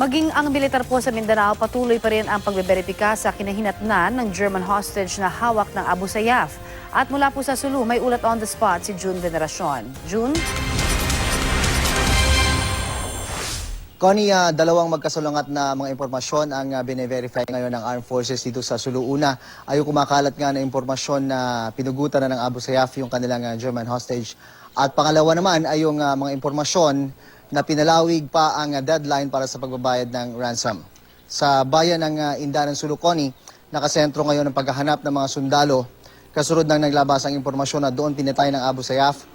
Maging ang militar po sa Mindanao, patuloy pa rin ang pagbeberipika sa kinahinatnan ng German hostage na hawak ng Abu Sayyaf. At mula po sa Sulu, may ulat on the spot si June Veneracion. June? Connie, dalawang magkasalungat na mga impormasyon ang bine-verify ngayon ng Armed Forces dito sa Sulu. Una ay yung kumakalat nga na impormasyon na pinugutan na ng Abu Sayyaf yung kanilang German hostage. At pangalawa naman ay yung mga impormasyon na pinalawig pa ang deadline para sa pagbabayad ng ransom. Sa bayan ng Indanan, Sulu, Connie, nakasentro ngayon ang paghahanap ng mga sundalo kasunod ng naglabas ang impormasyon na doon pinatay ng Abu Sayyaf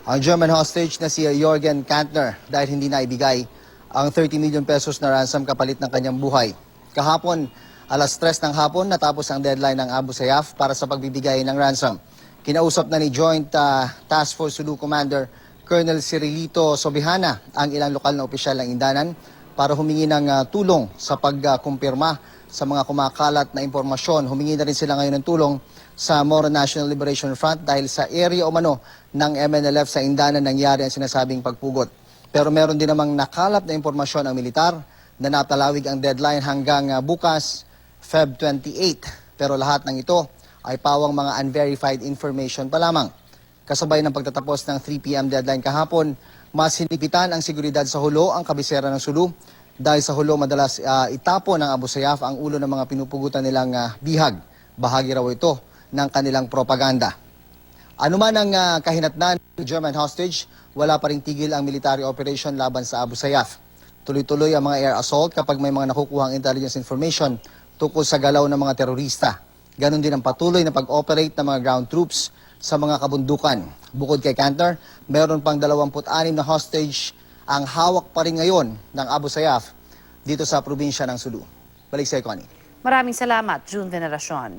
ang German hostage na si Jürgen Kantner dahil hindi na ibigay ang 30 million pesos na ransom kapalit ng kanyang buhay. Kahapon, alas 3 ng hapon, natapos ang deadline ng Abu Sayyaf para sa pagbibigay ng ransom. Kinausap na ni Joint Task Force Sulu Commander Colonel Cirilito Sobihana ang ilang lokal na opisyal ng Indanan para humingi ng tulong sa pagkumpirma sa mga kumakalat na impormasyon. Humingi na rin sila ngayon ng tulong sa Moro National Liberation Front dahil sa area umano ng MNLF sa Indanan nangyari ang sinasabing pagpugot. Pero meron din namang nakalap na impormasyon ang militar na natalawig ang deadline hanggang bukas, Feb 28. Pero lahat ng ito ay pawang mga unverified information pa lamang. Kasabay ng pagtatapos ng 3 p.m. deadline kahapon, mas hinipitan ang seguridad sa Hulo ang kabisera ng Sulu. Dahil sa Hulo, madalas itapon ng Abu Sayyaf ang ulo ng mga pinupugutan nilang bihag. Bahagi raw ito ng kanilang propaganda. Ano man ang kahinatnan ng German hostage, wala pa ring tigil ang military operation laban sa Abu Sayyaf. Tuloy-tuloy ang mga air assault kapag may mga nakukuhang intelligence information tungkol sa galaw ng mga terorista. Ganon din ang patuloy na pag-operate ng mga ground troops sa mga kabundukan. Bukod kay Kantner, meron pang 26 na hostage ang hawak pa rin ngayon ng Abu Sayyaf dito sa probinsya ng Sulu. Balik sa Connie. Maraming salamat, June Veneracion.